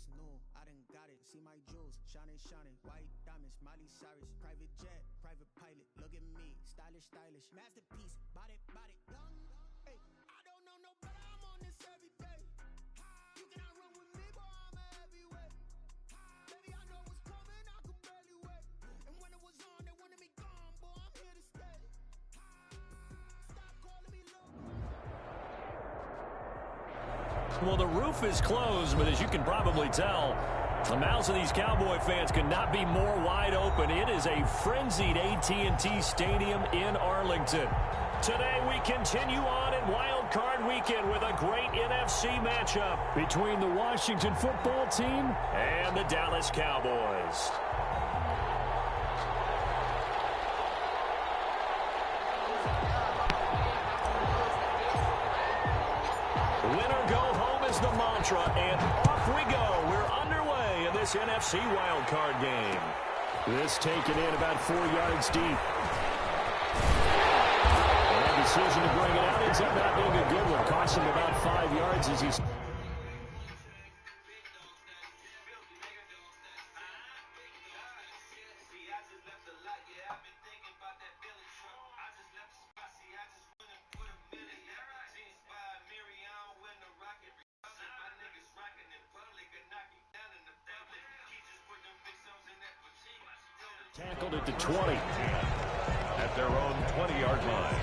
What's new? I done got it. See my jewels, shining, shining. White diamonds, Miley Cyrus. Private jet, private pilot. Look at me, stylish, stylish. Masterpiece, body, body. Young, hey, I don't know no better. I'm on this every day. You cannot run with me, boy. I'm a heavyweight. Baby, I know what's coming. I could barely wait. And when it was on, they wanted me gone, boy. I'm here to stay. Stop calling me low. Well, the roof is closed, but as you can probably tell, the mouths of these Cowboy fans could not be more wide open. It is a frenzied AT&T Stadium in Arlington. Today we continue on in Wild Card Weekend with a great NFC matchup between the Washington football team and the Dallas Cowboys. Winner go home is the mantra, and off we go. We're underway in this NFC wildcard game. This taken in about 4 yards deep. And that decision to bring it out ends up not being a good one. Cost him about 5 yards as he's... Tackled at the 20. At their own 20-yard line.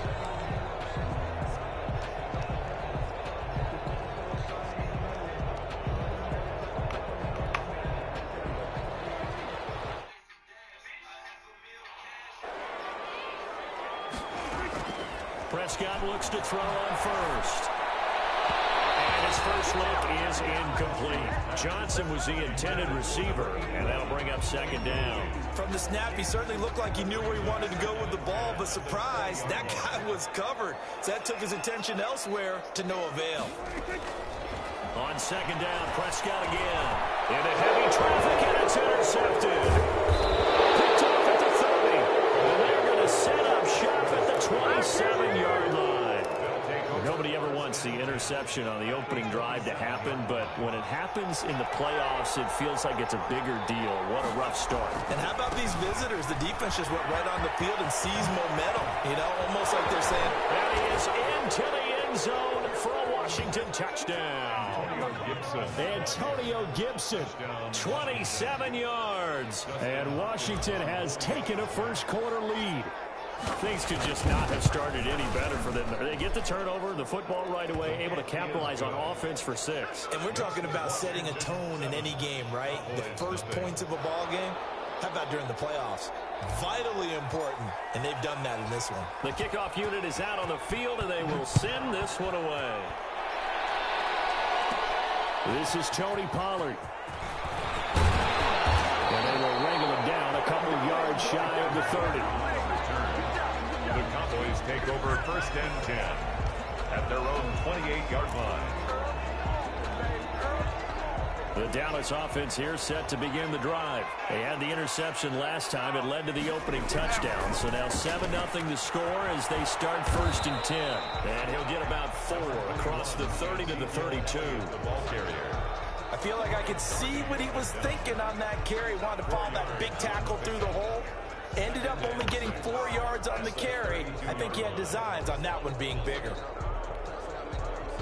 Prescott looks to throw on first. And his first look is incomplete. Johnson was the intended receiver, and that'll bring up second down. From the snap, he certainly looked like he knew where he wanted to go with the ball, but surprise, that guy was covered. So that took his attention elsewhere to no avail. On second down, Prescott again. Into heavy traffic, and it's intercepted. Picked off at the 30. And they're going to set up shop at the 27-yard line. Nobody ever wants the interception on the opening drive to happen, but when it happens in the playoffs, it feels like it's a bigger deal. What a rough start. And how about these visitors? The defense just went right on the field and seized momentum. You know, almost like they're saying, and he is into the end zone for a Washington touchdown. Antonio Gibson, 27 yards. And Washington has taken a first-quarter lead. Things could just not have started any better for them. They get the turnover, the football right away, able to capitalize on offense for 6. And we're talking about setting a tone in any game, right? The first points of a ball game. How about during the playoffs? Vitally important, and they've done that in this one. The kickoff unit is out on the field, and they will send this one away. This is Tony Pollard. And they will wrangle him down a couple of yards shy of the 30. The Cowboys take over first and 10 at their own 28-yard line. The Dallas offense here set to begin the drive. They had the interception last time. It led to the opening touchdown. So now 7-0 the score as they start first and 10. And he'll get about 4 across the 30 to the 32. The ball carrier. I feel like I could see what he was thinking on that carry. Wanted to follow that big tackle through the hole. Ended up only getting 4 yards on the carry. I think he had designs on that one being bigger.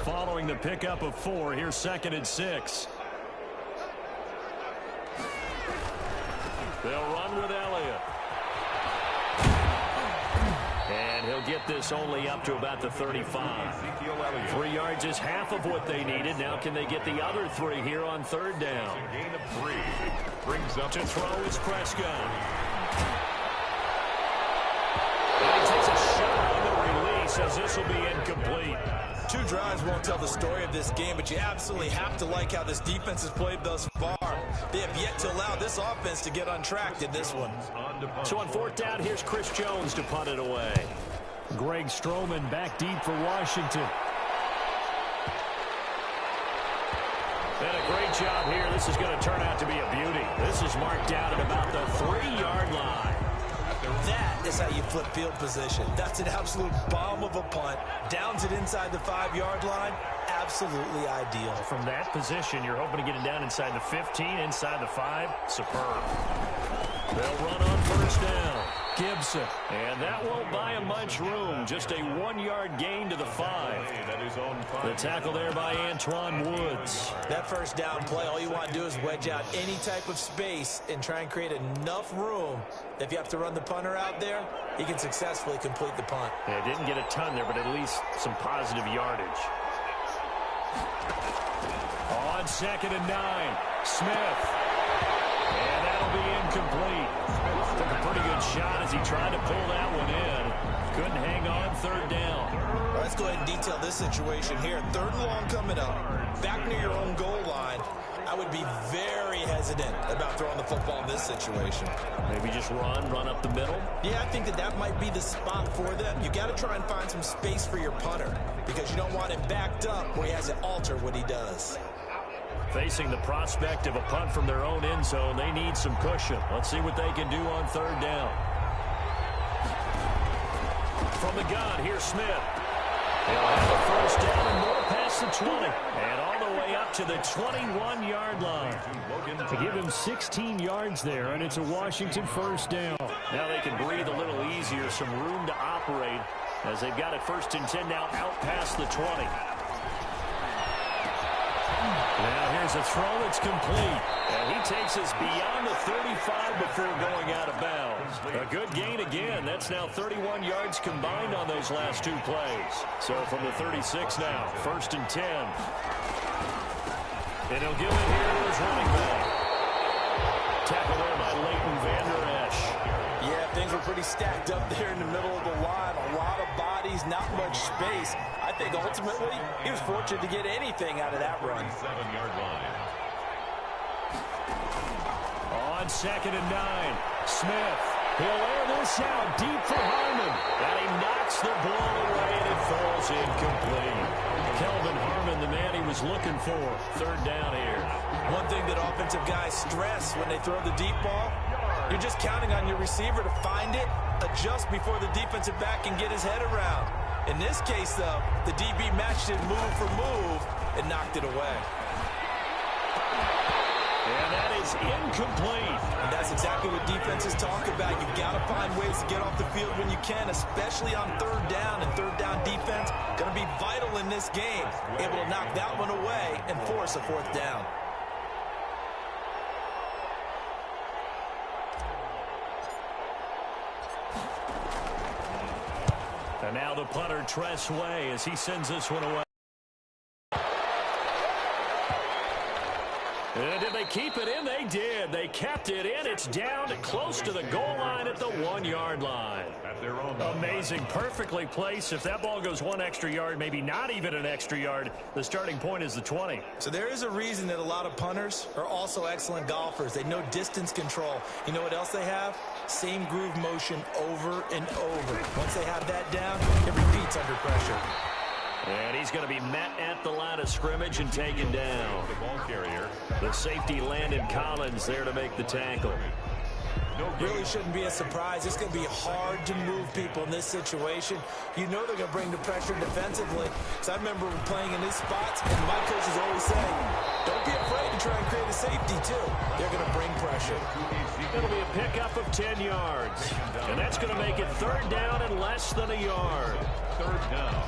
Following the pickup of 4, here's second and 6. They'll run with Elliott. And he'll get this only up to about the 35. 3 yards is half of what they needed. Now can they get the other 3 here on third down? A gain of 3. Brings up to throw is Prescott. And he takes a shot on the release as this will be incomplete. 2 drives won't tell the story of this game, but you absolutely have to like how this defense has played thus far. They have yet to allow this offense to get untracked in this one. So on fourth down, here's Chris Jones to punt it away. Greg Stroman back deep for Washington. And a great job here. This is going to turn out to be a beauty. This is marked out at about the 3-yard line. That is how you flip field position. That's an absolute bomb of a punt. Downs it inside the 5-yard line. absolutely ideal. From that position, you're hoping to get it down inside the 15, inside the 5. Superb. They'll run on first down. Gibson. And that won't buy him much room. Just a 1-yard gain to the 5. The tackle there by Antoine Woods. That first down play, all you want to do is wedge out any type of space and try and create enough room. If you have to run the punter out there, he can successfully complete the punt. Yeah, didn't get a ton there, but at least some positive yardage. On 2nd and 9, Smith. And that'll be incomplete. Took a pretty good shot as he tried to pull that one in. Couldn't hang on 3rd down. Let's go ahead and detail this situation here. 3rd and long coming up. Back near your own goal line. I would be very hesitant about throwing the football in this situation. Maybe just run up the middle? Yeah, I think that might be the spot for them. You got to try and find some space for your punter because you don't want him backed up where he has to alter what he does. Facing the prospect of a punt from their own end zone, they need some cushion. Let's see what they can do on 3rd down. From the gun, here's Smith. He'll have a first down and more past the 20. And all the way up to the 21-yard line. To give him 16 yards there, and it's a Washington first down. Now they can breathe a little easier, some room to operate as they've got it 1st and 10 now out past the 20. Now here's a throw that's complete. And he takes us beyond the 35 before going out of bounds. A good gain again. That's now 31 yards combined on those last 2 plays. So from the 36 now, 1st and 10. And he'll give it here to his running back. Tackle there by Leighton Vander Esch. Yeah, things were pretty stacked up there in the middle of the line. A lot of bodies, not much space. I think ultimately he was fortunate to get anything out of that run. 7-yard line. On 2nd and 9, Smith. He'll air this out deep for Harmon. And he knocks the ball away and it falls incomplete. Kelvin Harmon, the man he was looking for. 3rd down here. One thing that offensive guys stress when they throw the deep ball, you're just counting on your receiver to find it, adjust before the defensive back can get his head around. In this case, though, the DB matched it move for move and knocked it away. And that is incomplete. And that's exactly what defenses talk about. You've got to find ways to get off the field when you can, especially on 3rd down. And 3rd down defense going to be vital in this game. Able to knock that one away and force a 4th down. And now the punter, Tress Way, as he sends this one away. Did they keep it in? They did. They kept it in. It's down to close to the goal line at the 1-yard line. Amazing. Perfectly placed. If that ball goes 1 extra yard, maybe not even an extra yard, the starting point is the 20. So there is a reason that a lot of punters are also excellent golfers. They know distance control. You know what else they have? Same groove motion over and over. Once they have that down, it repeats under pressure. And he's going to be met at the line of scrimmage and taken down. The ball carrier. The safety, Landon Collins, there to make the tackle. Really shouldn't be a surprise. It's going to be hard to move people in this situation. You know they're going to bring the pressure defensively. So I remember playing in these spots, and my coaches always say, don't be afraid to try and create a safety, too. They're going to bring pressure. It'll be a pickup of 10 yards. And that's going to make it 3rd down and less than a yard. 3rd down.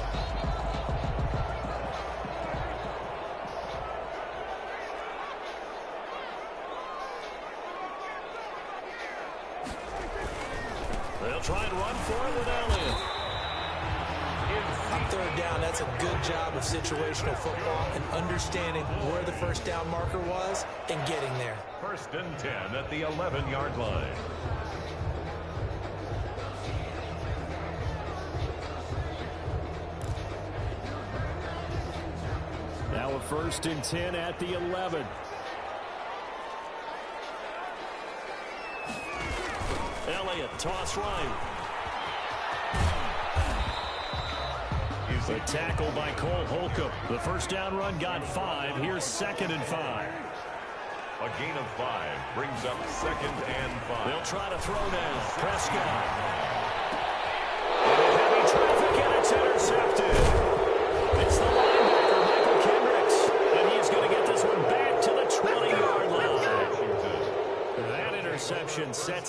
They'll try and run for it with Elliott. On 3rd down, that's a good job of situational football and understanding where the 1st down marker was and getting there. 1st and 10 at the 11-yard line. Now a 1st and 10 at the 11. Elliott, toss right. The tackle by Cole Holcomb. The 1st down run got 5. Here's 2nd and 5. A gain of 5 brings up 2nd and 5. They'll try to throw now. Prescott. Into heavy traffic, and it's intercepted. It's the linebacker, Michael Kennedy.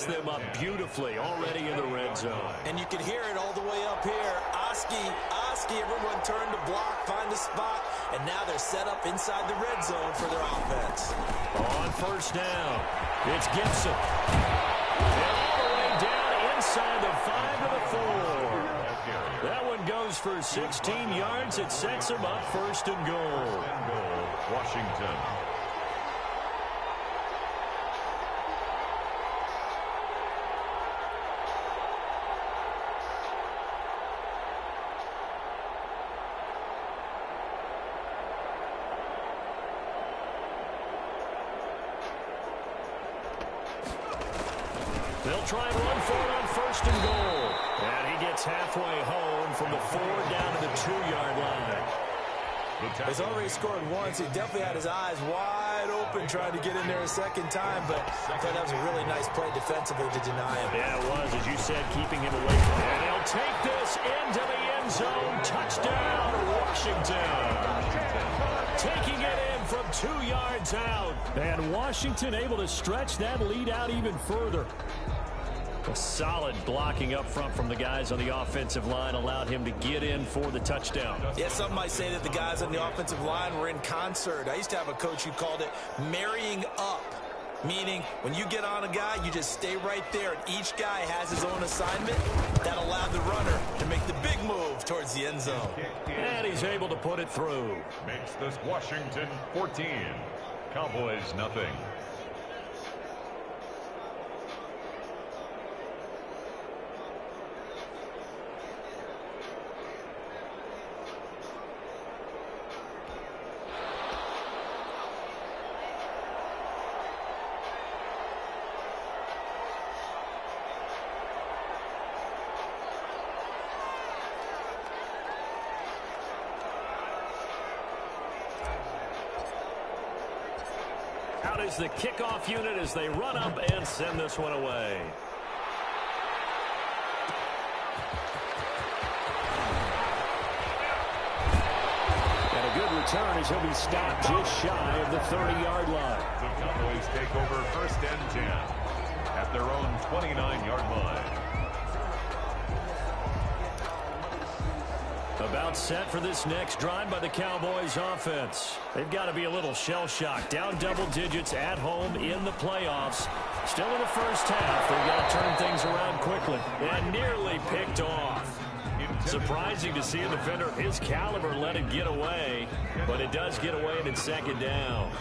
sets them up beautifully already in the red zone. And you can hear it all the way up here. Oski, everyone turned to block, find a spot, and now they're set up inside the red zone for their offense. On first down, it's Gibson. And all the way down inside the 5 to the 4. That one goes for 16 yards. It sets them up first and goal. Washington. They'll try and run for it on first and goal. And he gets halfway home from the 4 down to the 2-yard line. He's already scored once. He definitely had his eyes wide open trying to get in there a second time, but I thought that was a really nice play defensively to deny him. Yeah, it was, as you said, keeping him away from it. And he'll take this into the end zone. Touchdown, Washington. Taking it in from 2 yards out. And Washington able to stretch that lead out even further. A solid blocking up front from the guys on the offensive line allowed him to get in for the touchdown. Yeah, some might say that the guys on the offensive line were in concert. I used to have a coach who called it marrying up, meaning when you get on a guy, you just stay right there, and each guy has his own assignment. That allowed the runner to make the big move towards the end zone. And he's able to put it through. Makes this Washington 14. Cowboys nothing. Out is the kickoff unit as they run up and send this one away. And a good return as he'll be stopped just shy of the 30-yard line. The Cowboys take over first and 10 at their own 29-yard line. About set for this next drive by the Cowboys offense. They've got to be a little shell-shocked. Down double digits at home in the playoffs. Still in the first half. They've got to turn things around quickly. And nearly picked off. Surprising to see a defender of his caliber let it get away. But it does get away and it's second down.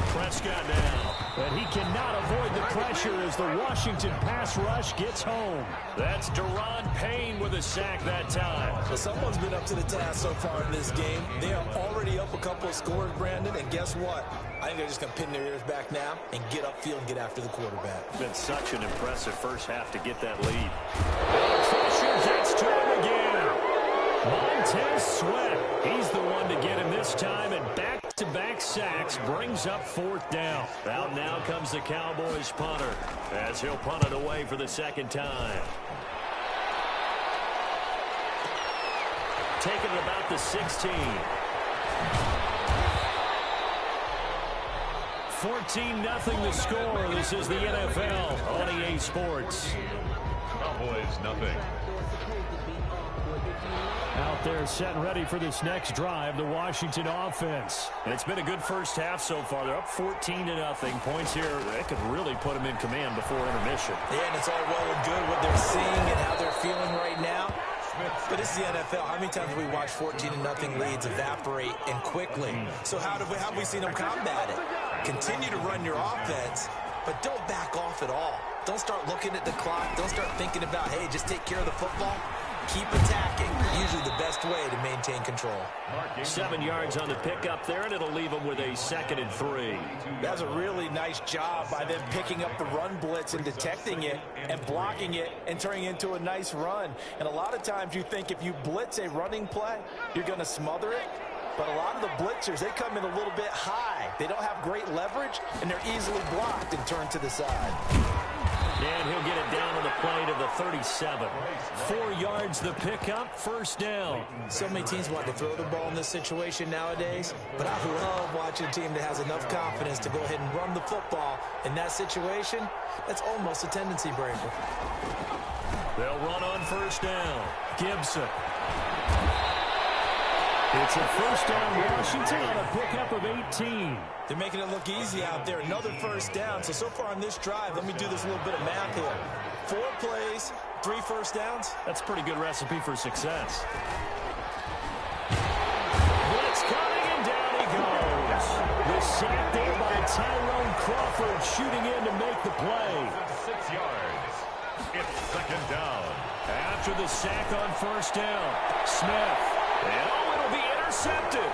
Prescott now. And he cannot avoid the pressure as the Washington pass rush gets home. That's Daron Payne with a sack that time. Well, someone's been up to the task so far in this game. They are already up a couple of scores, Brandon, and guess what? I think they're just going to pin their ears back now and get upfield and get after the quarterback. It's been such an impressive first half to get that lead. Pressure gets to him again. Montez Sweat. He's the one to get him this time, and back-to-back sacks brings up fourth down. Out now comes the Cowboys punter as he'll punt it away for the second time. Taking it about the 16. 14-0 the score. This is the NFL on EA Sports. Cowboys nothing. Out there set and ready for this next drive, the Washington offense. And it's been a good first half so far. They're up 14-0. Points here, that could really put them in command before intermission. Yeah, and it's all well and good what they're seeing and how they're feeling right now. But it's the NFL. How many times have we watched 14-0 leads evaporate and quickly? So how have we seen them combat it? Continue to run your offense, but don't back off at all. Don't start looking at the clock. Don't start thinking about, hey, just take care of the football. Keep attacking. Usually the best way to maintain control. 7 yards on the pickup there, and it'll leave them with a 2nd and 3. That's a really nice job by them picking up the run blitz and detecting it and blocking it and turning it into a nice run. And a lot of times you think if you blitz a running play, you're going to smother it. But a lot of the blitzers, they come in a little bit high. They don't have great leverage, and they're easily blocked and turned to the side. And he'll get it down to the play to the 37. 4 yards the pickup, first down. So many teams want to throw the ball in this situation nowadays, but I love watching a team that has enough confidence to go ahead and run the football. In that situation, that's almost a tendency breaker. They'll run on first down. Gibson. It's a first down, Washington, on a pickup of 18. They're making it look easy out there. Another first down. So far on this drive, let me do this little bit of math here. 4 plays, 3 first downs. That's a pretty good recipe for success. Blitz coming, and down he goes. The sack there by Tyrone Crawford, shooting in to make the play. 6 yards. It's second down. After the sack on first down, Smith. And it'll be intercepted.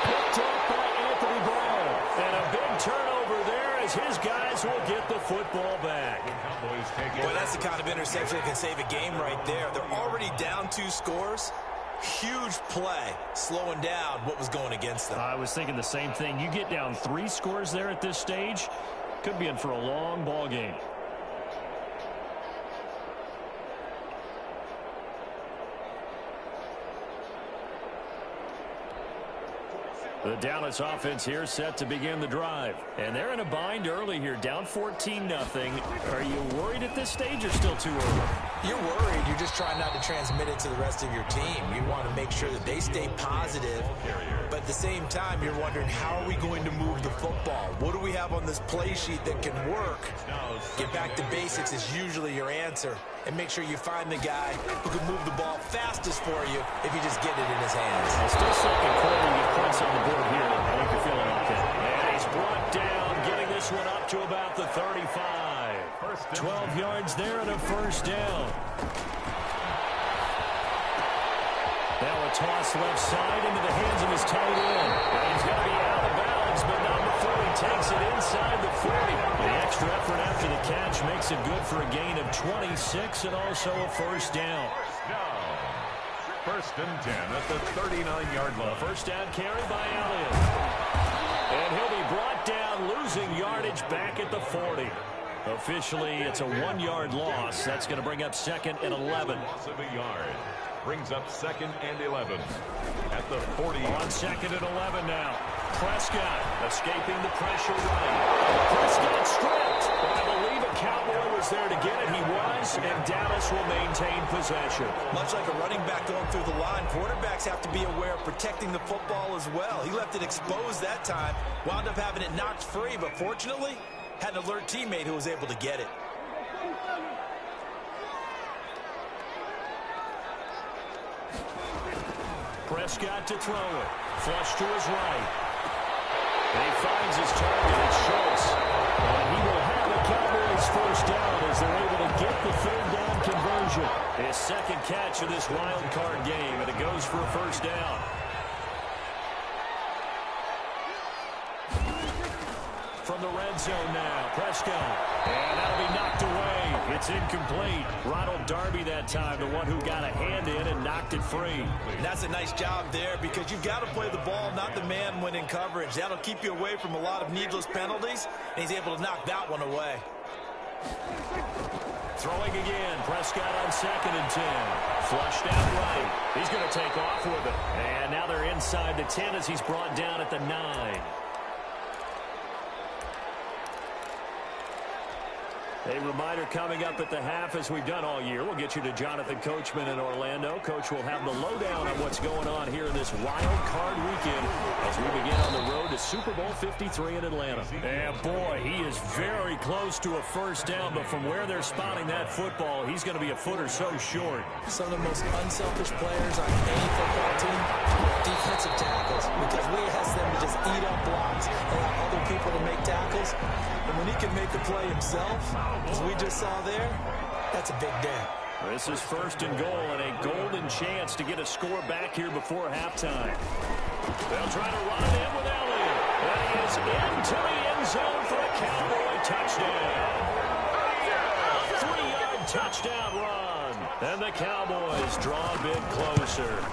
Picked up by Anthony Brown. And a big turnover there as his guys will get the football back. Boy, that's the kind of interception that can save a game right there. They're already down 2 scores. Huge play, slowing down what was going against them. I was thinking the same thing. You get down 3 scores there at this stage, could be in for a long ball game. The Dallas offense here set to begin the drive. And they're in a bind early here, down 14-0. Are you worried at this stage or still too early? You're worried. You're just trying not to transmit it to the rest of your team. You want to make sure that they stay positive. But at the same time, you're wondering, how are we going to move the football? What do we have on this play sheet that can work? Get back to basics is usually your answer. And make sure you find the guy who can move the ball fastest for you if you just get it in his hands. Still second quarter, you get points on the board here. I think you're feeling okay. And he's brought down, getting this one up to about the 35. 12 yards there and a first down. Now a toss left side into the hands of his tight end. And he's going to be out of bounds, but not before he takes it inside the 40. The extra effort after the catch makes it good for a gain of 26 and also a first down. First and 10 at the 39-yard line. First down carry by Elliott. And he'll be brought down, losing yardage back at the 40. Officially, it's a 1-yard loss. That's going to bring up second and 11. Loss of a yard. Brings up second and 11 at the 40. On second and 11 now. Prescott escaping the pressure right. Prescott stripped. But I believe a Cowboy was there to get it. He was, and Dallas will maintain possession. Much like a running back going through the line, quarterbacks have to be aware of protecting the football as well. He left it exposed that time, wound up having it knocked free, but fortunately, had an alert teammate who was able to get it. Prescott to throw it. Flush to his right. And he finds his target. It's Schultz. And he will have the Cowboys first down as they're able to get the third down conversion. His second catch of this wild card game, and it goes for a first down. From the red zone now, Prescott. And that'll be knocked away. It's incomplete. Ronald Darby that time, the one who got a hand in and knocked it free. And that's a nice job there because you've got to play the ball, not the man when in coverage. That'll keep you away from a lot of needless penalties, and he's able to knock that one away. Throwing again, Prescott on second and 10. Flushed out right. He's going to take off with it. And now they're inside the 10 as he's brought down at the 9. A reminder coming up at the half, as we've done all year. We'll get you to Jonathan Coachman in Orlando. Coach will have the lowdown on what's going on here in this wild card weekend as we begin on the road to Super Bowl 53 in Atlanta. And boy, he is very close to a first down, but from where they're spotting that football, he's going to be a foot or so short. Some of the most unselfish players on any football team, defensive tackles, because we ask them to just eat up blocks, allow other people to make tackles. And when he can make the play himself, as we just saw there, that's a big day. This is first and goal and a golden chance to get a score back here before halftime. They'll try to run it in with Elliott. And he is into the end zone for a Cowboy touchdown. A 3-yard touchdown run. And the Cowboys draw a bit closer.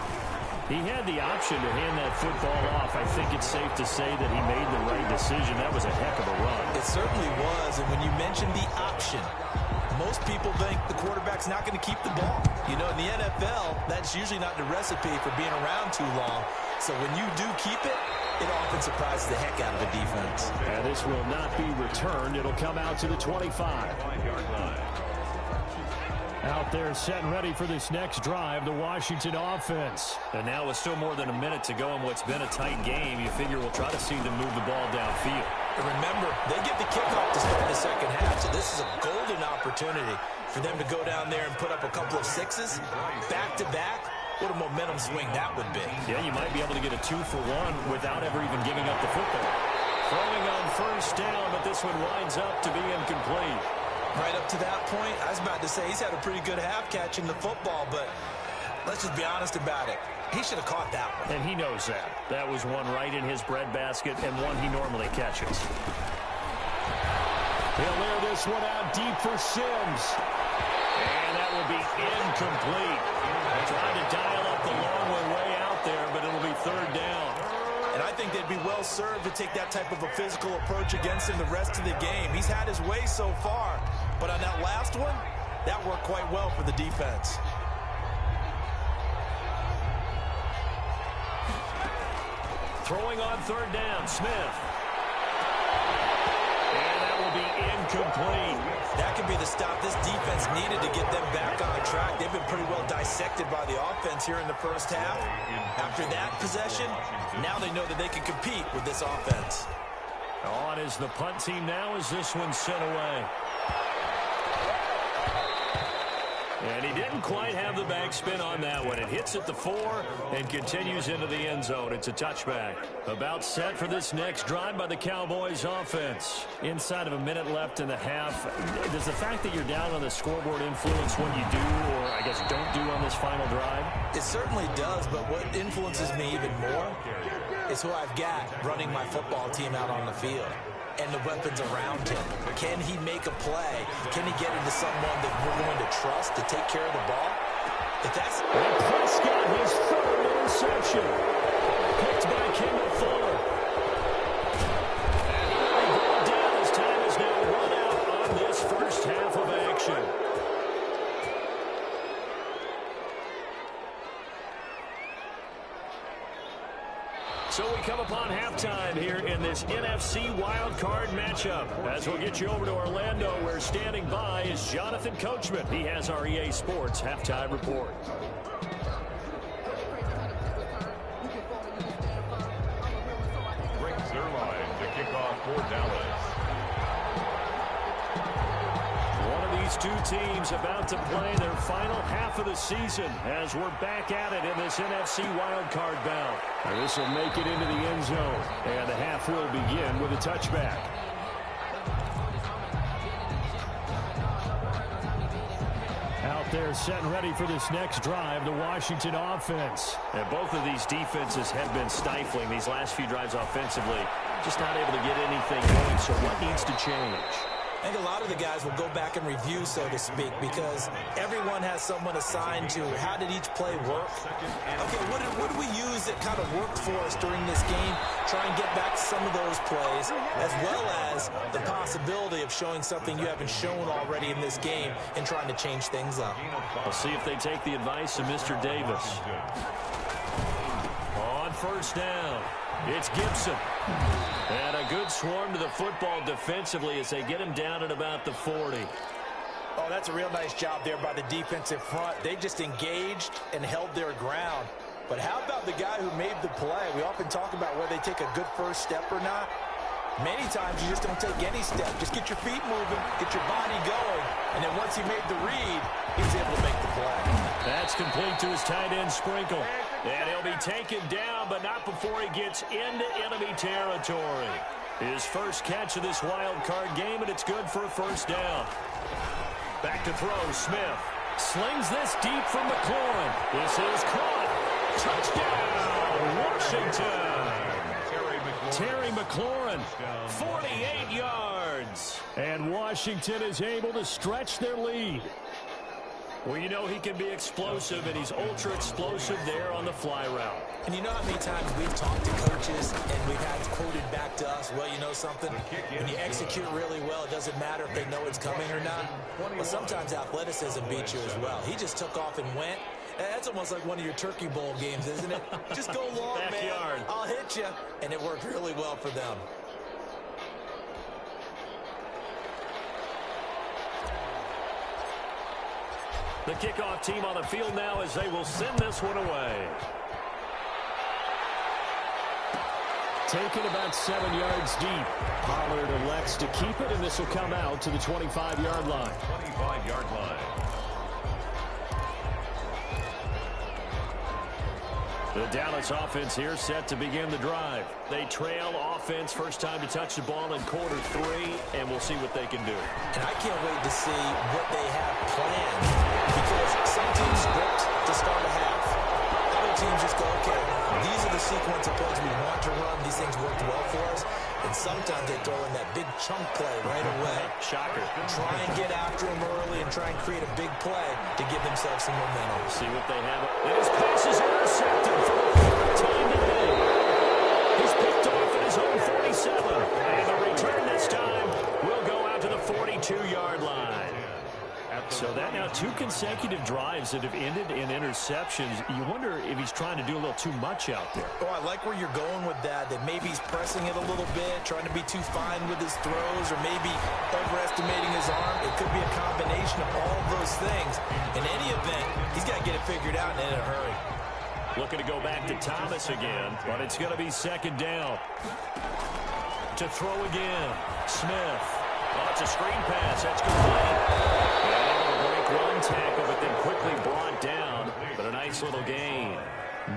He had the option to hand that football off. I think it's safe to say that he made the right decision. That was a heck of a run. It certainly was. And when you mentioned the option, most people think the quarterback's not going to keep the ball. You know, in the NFL, that's usually not the recipe for being around too long. So when you do keep it, it often surprises the heck out of a defense. And this will not be returned. It'll come out to the 25. Out there set and ready for this next drive, the Washington offense. And now with still more than a minute to go in what's been a tight game, you figure we'll try to see them move the ball downfield. And remember, they get the kickoff to start the second half, so this is a golden opportunity for them to go down there and put up a couple of sixes back-to-back. What a momentum swing that would be. Yeah, you might be able to get a 2-for-1 without ever even giving up the football. Throwing on first down, but this one winds up to be incomplete. Right up to that point, I was about to say he's had a pretty good half catching the football, but let's just be honest about it. He should have caught that one. And he knows that. That was one right in his breadbasket and one he normally catches. He'll layer this one out deep for Sims. And that will be incomplete. Trying to dial up the long way out there, but it'll be third down. And I think they'd be well served to take that type of a physical approach against him the rest of the game. He's had his way so far, but on that last one, that worked quite well for the defense. Throwing on third down, Smith. And that will be incomplete. That could be the stop this defense needed to get them back on track. They've been pretty well dissected by the offense here in the first half. After that possession, now they know that they can compete with this offense. On is the punt team now as this one's sent away. And he didn't quite have the backspin on that one. It hits at the 4 and continues into the end zone. It's a touchback. About set for this next drive by the Cowboys offense. Inside of a minute left in the half. Does the fact that you're down on the scoreboard influence what you do, or I guess don't do on this final drive? It certainly does, but what influences me even more is who I've got running my football team out on the field. And the weapons around him. Can he make a play? Can he get into someone that we're going to trust to take care of the ball? If that's... And Prescott, his third interception. Picked by Kendall Fuller. And he brought down. His time is now run out on this first half of action. So we come upon halftime here in this NFC wildcard matchup. As we'll get you over to Orlando, where standing by is Jonathan Coachman. He has our EA Sports halftime report. Breaks their line to kick off for Dallas. Two teams about to play their final half of the season as we're back at it in this NFC wildcard bout. This will make it into the end zone, and the half will begin with a touchback. Out there set and ready for this next drive, the Washington offense. And both of these defenses have been stifling these last few drives offensively. Just not able to get anything going, so what needs to change? I think a lot of the guys will go back and review, so to speak, because everyone has someone assigned to how did each play work. Okay, what did we use that kind of worked for us during this game? Try and get back to some of those plays, as well as the possibility of showing something you haven't shown already in this game and trying to change things up. We'll see if they take the advice of Mr. Davis. On first down, it's Gibson. And a good swarm to the football defensively as they get him down at about the 40. Oh, that's a real nice job there by the defensive front. They just engaged and held their ground. But how about the guy who made the play? We often talk about whether they take a good first step or not. Many times you just don't take any step. Just get your feet moving, get your body going, and then once he made the read, he was able to make the play. That's complete to his tight end, Sprinkle. And he'll be taken down, but not before he gets into enemy territory. His first catch of this wild card game, and it's good for a first down. Back to throw, Smith. Slings this deep from McLaurin. This is caught. Touchdown, Washington. Terry McLaurin, 48 yards. And Washington is able to stretch their lead. Well, you know he can be explosive, and he's ultra-explosive there on the fly route. And you know how many times we've talked to coaches and we've had quoted back to us, well, you know something? When you execute really well, it doesn't matter if they know it's coming or not. Well, sometimes athleticism beats you as well. He just took off and went. That's almost like one of your Turkey Bowl games, isn't it? Just go long, man. I'll hit you. And it worked really well for them. The kickoff team on the field now as they will send this one away. Taken about 7 yards deep. Pollard elects to keep it, and this will come out to the 25-yard line. 25-yard line. The Dallas offense here set to begin the drive. They trail offense, first time to touch the ball in quarter 3, and we'll see what they can do. And I can't wait to see what they have planned, because some teams script to start a half. Other teams just go, okay, these are the sequence of plays we want to run. These things worked well for us. And sometimes they throw in that big chunk play right away. Shocker. Try and get after them early and try and create a big play to give themselves some momentum. See what they have. And his pass is intercepted for the third time today. He's picked off at his own 47. And the return this time will go out to the 42-yard line. So that now 2 consecutive drives that have ended in interceptions. You wonder if he's trying to do a little too much out there. Oh, I like where you're going with that maybe he's pressing it a little bit, trying to be too fine with his throws, or maybe overestimating his arm. It could be a combination of all of those things. In any event, he's got to get it figured out and in a hurry. Looking to go back to Thomas again, but it's going to be second down. To throw again, Smith. Oh, it's a screen pass. That's complete. One tackle, but then quickly brought down, but a nice little gain.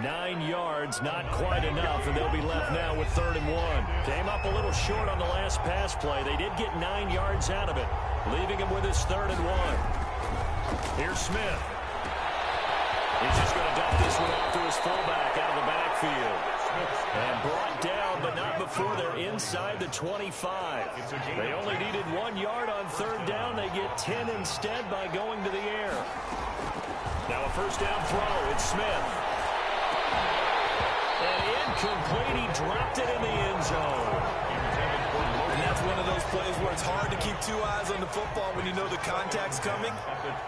9 yards, not quite enough, and they'll be left now with 3rd and 1. Came up a little short on the last pass play. They did get 9 yards out of it, leaving him with his 3rd and 1. Here's Smith. He's just going to dump this one off to his fullback out of the backfield. And brought down, but not before they're inside the 25. They only needed 1 yard on 3rd down. They get 10 instead by going to the air. Now a first down throw. It's Smith. And incomplete. He dropped it in the end zone. And that's one of those plays where it's hard to keep 2 eyes on the football when you know the contact's coming,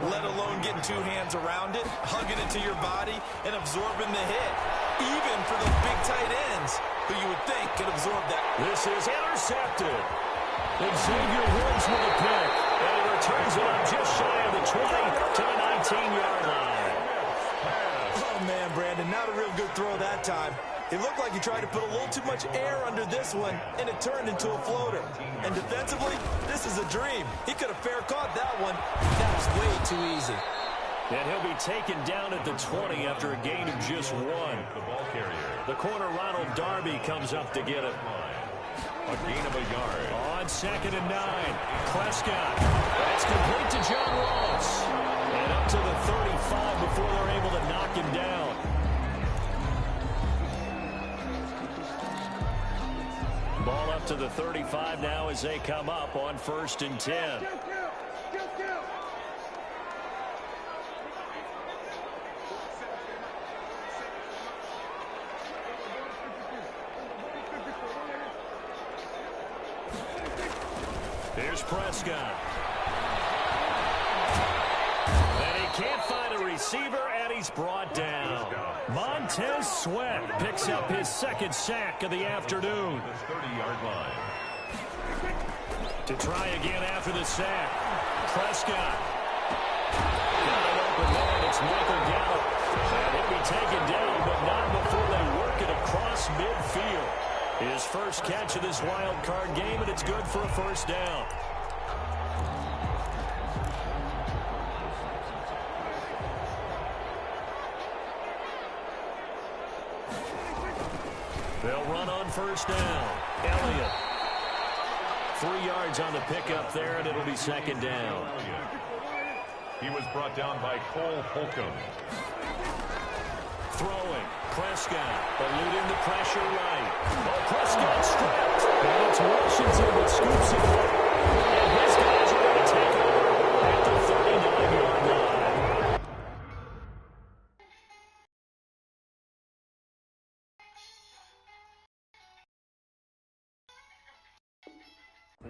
let alone getting 2 hands around it, hugging it to your body, and absorbing the hit. Even for those big tight ends, who you would think could absorb that. This is intercepted. Xavier Woods with a pick. And he returns it up just shy of the 20 to the 19-yard line. Oh, man, Brandon, not a real good throw that time. It looked like he tried to put a little too much air under this one, and it turned into a floater. And defensively, this is a dream. He could have fair caught that one. That was way too easy. And he'll be taken down at the 20 after a gain of just 1. The ball carrier. The corner, Ronald Darby, comes up to get it. A gain of a yard. On 2nd and 9, Prescott. That's complete to John Ross. And up to the 35 before they're able to knock him down. Ball up to the 35 now as they come up on 1st and 10. Here's Prescott. And he can't find a receiver, and he's brought down. Montez Sweat picks up his 2nd sack of the afternoon. The 30-yard line. To try again after the sack. Prescott. Got it open there. It's Michael Gallup. And he'll be taken down, but not before they work it across midfield. His first catch of this wild card game, and it's good for a 1st down. They'll run on 1st down. Elliott. 3 yards on the pickup there, and it'll be 2nd down. He was brought down by Cole Holcomb. Throwing. Prescott eluding the pressure right. Oh, Prescott stripped. And it's Washington that scoops it up. And his guys are going to take over at the 39-yard line.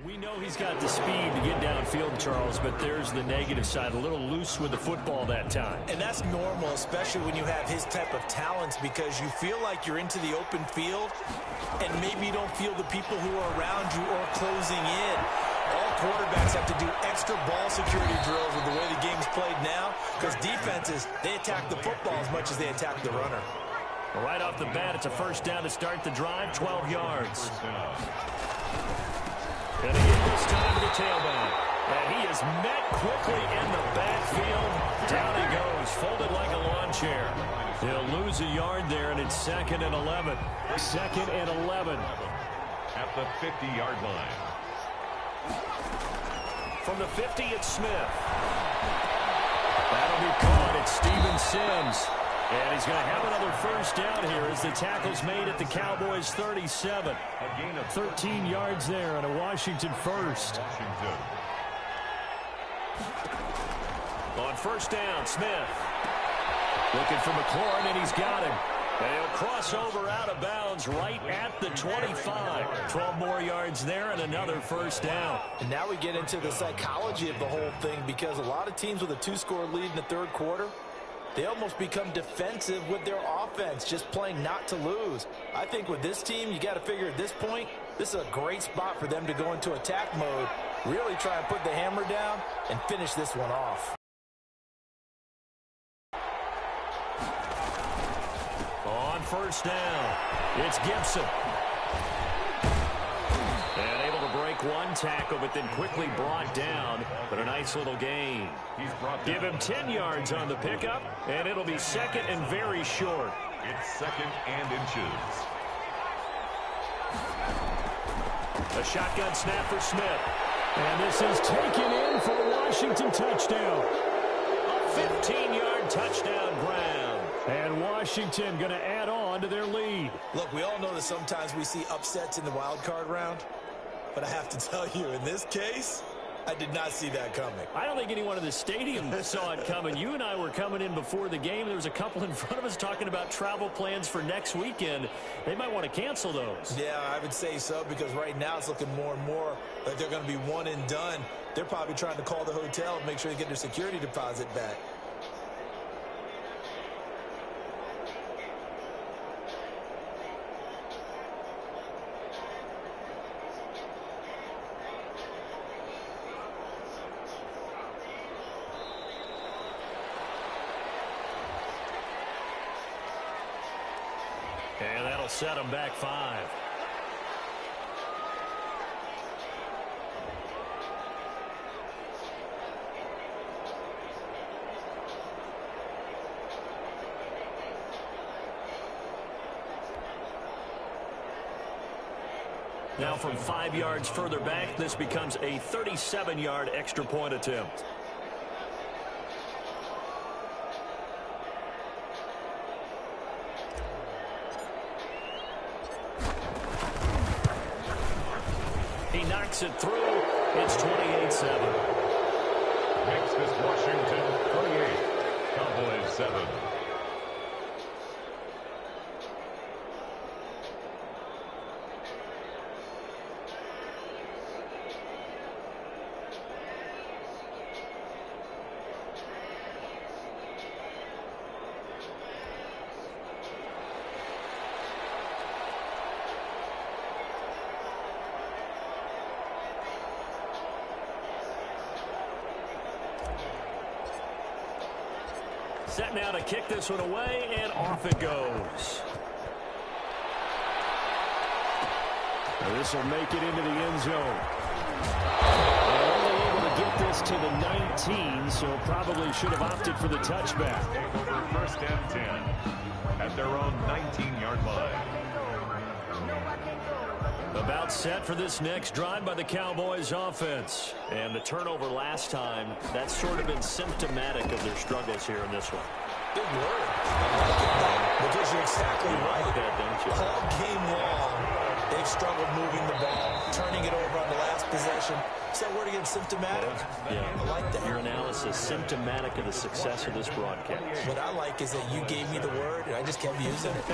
We know he's got the speed to get downfield, Charles, but there's the negative side. A little loose with the football that time. And that's normal, especially when you have his type of talents, because you feel like you're into the open field, and maybe you don't feel the people who are around you or closing in. All quarterbacks have to do extra ball security drills with the way the game's played now, because defenses, they attack the football as much as they attack the runner. Right off the bat, it's a first down to start the drive, 12 yards. And again, this time to the tailback. And he is met quickly in the backfield. Down he goes, folded like a lawn chair. He'll lose a yard there, and it's 2nd and 11. 2nd and 11. At the 50-yard line. From the 50, it's Smith. That'll be caught. It's Steven Sims. And he's going to have another first down here as the tackle's made at the Cowboys' 37. A gain of 13 yards there and a Washington first. On first down, Smith. Looking for McLaurin, and he's got him. And he'll cross over out of bounds right at the 25. 12 more yards there and another first down. And now we get into the psychology of the whole thing, because a lot of teams with a 2-score lead in the third quarter, they almost become defensive with their offense, just playing not to lose. I think with this team, you got to figure at this point, this is a great spot for them to go into attack mode, really try and put the hammer down and finish this one off. On first down, it's Gibson. And able to break one tackle, but then quickly brought down. But a nice little gain. Give him 10 yards on the pickup, and it'll be 2nd and very short. It's 2nd and inches. A shotgun snap for Smith. And this is taken in for a Washington touchdown. A 15-yard touchdown ground. And Washington going to add on to their lead. Look, we all know that sometimes we see upsets in the wild card round. But I have to tell you, in this case, I did not see that coming. I don't think anyone in the stadium saw it coming. You and I were coming in before the game. There was a couple in front of us talking about travel plans for next weekend. They might want to cancel those. Yeah, I would say so, because right now it's looking more and more like they're going to be one and done. They're probably trying to call the hotel and make sure they get their security deposit back. And that'll set them back 5. Now from 5 yards further back, this becomes a 37-yard extra point attempt. He knocks it through. It's 28-7. Makes this Washington 28. Cowboys 7. Set now to kick this one away, and off it goes. This will make it into the end zone. And only able to get this to the 19, so probably should have opted for the touchback. Take over 1st and 10 at their own 19-yard line. About set for this next drive by the Cowboys offense. And the turnover last time, that's sort of been symptomatic of their struggles here in this one. Big word. Because you're exactly right. That, don't you? All game long, they've struggled moving the ball, turning it over on the last possession. Is that word again, symptomatic? Yeah. I like that. Your analysis, symptomatic of the success of this broadcast. What I like is that you gave me the word, and I just kept using it.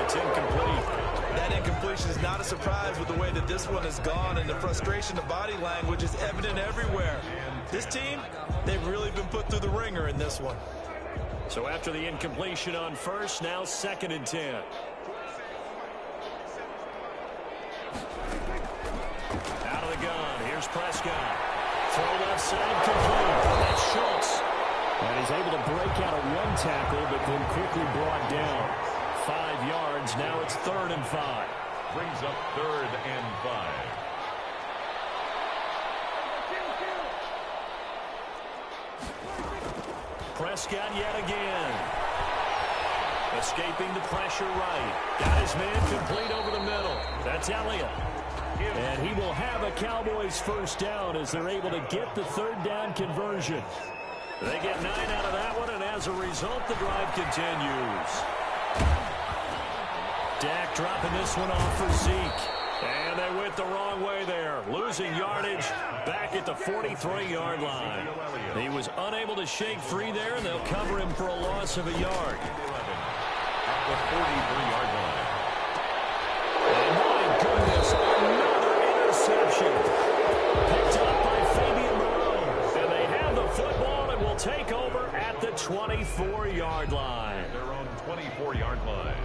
It's incomplete. That incompletion is not a surprise with the way that this one has gone, and the frustration, the body language is evident everywhere. This team, they've really been put through the ringer in this one. So after the incompletion on first, now 2nd and 10. Out of the gun, here's Prescott. Throw left side, complete. That's Schultz. And he's able to break out of one tackle, but then quickly brought down. 5 yards, now it's 3rd and 5. Brings up 3rd and 5. Prescott yet again. Escaping the pressure right. Got his man complete over the middle. That's Elliott. And he will have a Cowboys first down as they're able to get the 3rd down conversion. They get 9 out of that one, and as a result, the drive continues. Dak dropping this one off for Zeke. And they went the wrong way there. Losing yardage back at the 43-yard line. He was unable to shake free there, and they'll cover him for a loss of a yard. At the 43-yard line. And my goodness, another interception. Picked up by Fabian Moreau. And they have the football and will take over at the 24-yard line. Their own 24-yard line.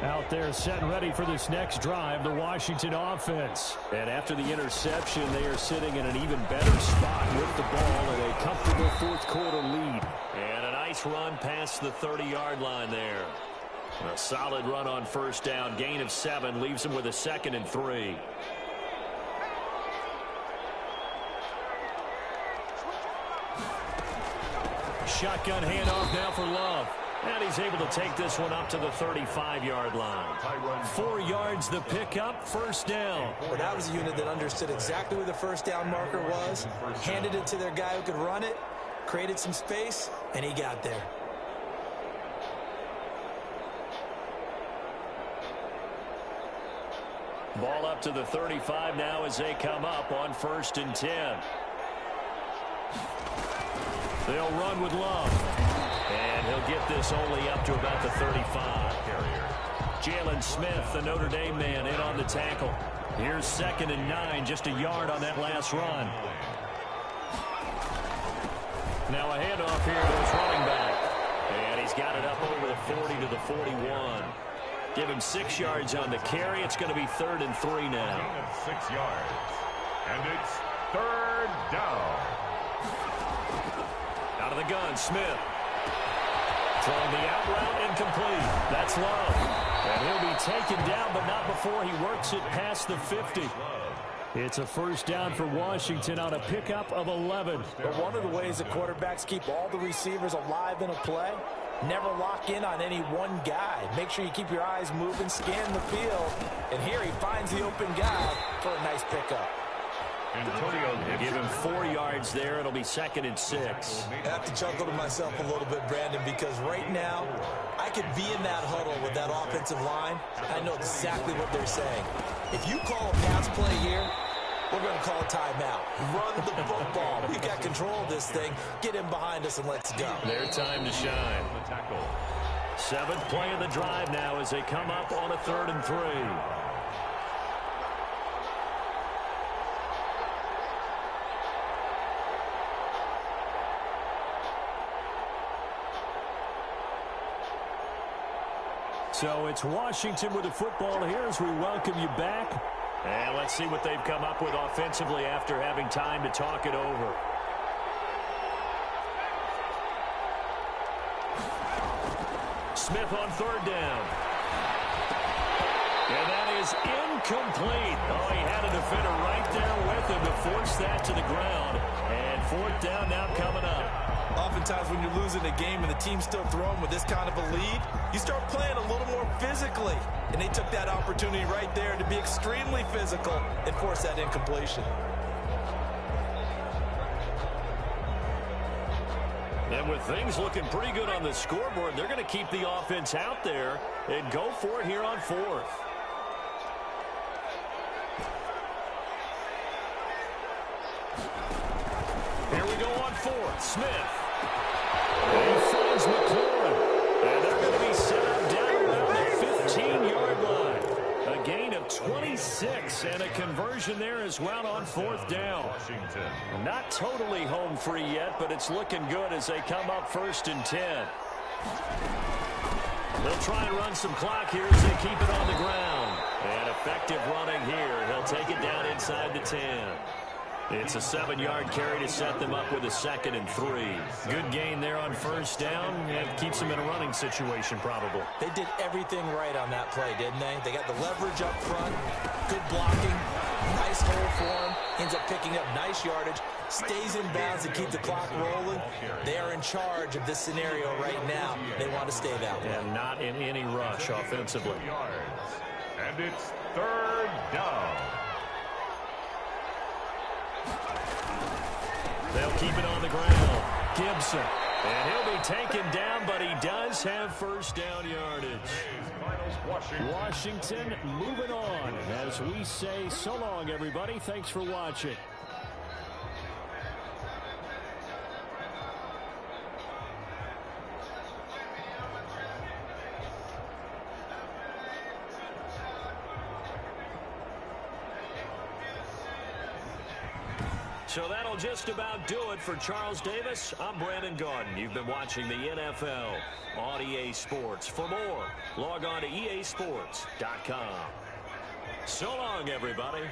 Out there set and ready for this next drive, the Washington offense. And after the interception, they are sitting in an even better spot with the ball in a comfortable 4th quarter lead. And a nice run past the 30-yard line there. A solid run on first down. Gain of 7 leaves them with a 2nd and 3. Shotgun handoff now for Love. And he's able to take this one up to the 35-yard line. 4 yards the pickup, first down. Well, that was a unit that understood exactly where the first down marker was, handed it to their guy who could run it, created some space, and he got there. Ball up to the 35 now as they come up on 1st and 10. They'll run with Love. And he'll get this only up to about the 35. Jalen Smith, the Notre Dame man, in on the tackle. Here's 2nd and 9, just a yard on that last run. Now a handoff here to his running back. And he's got it up over the 40 to the 41. Give him 6 yards on the carry. It's going to be 3rd and 3 now. Gain of 6 yards. And it's 3rd down. Out of the gun, Smith. Throwing the out route, incomplete. That's Love. And he'll be taken down, but not before he works it past the 50. It's a first down for Washington on a pickup of 11. But one of the ways that quarterbacks keep all the receivers alive in a play, never lock in on any one guy. Make sure you keep your eyes moving, scan the field. And here he finds the open guy for a nice pickup. Give him 4 yards there. It'll be 2nd and 6. I have to chuckle to myself a little bit, Brandon, because right now I could be in that huddle with that offensive line. I know exactly what they're saying. If you call a pass play here, we're going to call a timeout. Run the football. We've got control of this thing. Get in behind us and let's go. Their time to shine. 7th play of the drive now as they come up on a 3rd and 3. So it's Washington with the football here as we welcome you back. And let's see what they've come up with offensively after having time to talk it over. Smith on 3rd down. And that is incomplete. Oh, he had a defender right there with him to force that to the ground. And 4th down now coming up. Oftentimes when you're losing a game and the team's still throwing with this kind of a lead, you start playing a little more physically. And they took that opportunity right there to be extremely physical and force that incompletion. And with things looking pretty good on the scoreboard, they're going to keep the offense out there and go for it here on 4th. 4th. Smith. And he finds McLaurin. And they're going to be set up down around the 15-yard line. A gain of 26 and a conversion there as well on 4th down. Washington. Not totally home free yet, but it's looking good as they come up 1st and 10. They'll try and run some clock here as they keep it on the ground. And effective running here. He'll take it down inside the 10. It's a 7-yard carry to set them up with a 2nd and 3. Good gain there on 1st down. It keeps them in a running situation probably. They did everything right on that play, didn't they? They got the leverage up front, good blocking, nice hole for him. Ends up picking up nice yardage, stays in bounds to keep the clock rolling. They are in charge of this scenario right now. They want to stay that way. And not in any rush offensively. And it's 3rd down. They'll keep it on the ground. Gibson. And he'll be taken down, but he does have 1st down yardage. Washington moving on as we say so long, everybody. Thanks for watching. So that'll just about do it for Charles Davis. I'm Brandon Garden. You've been watching the NFL on EA Sports. For more, log on to easports.com. So long, everybody.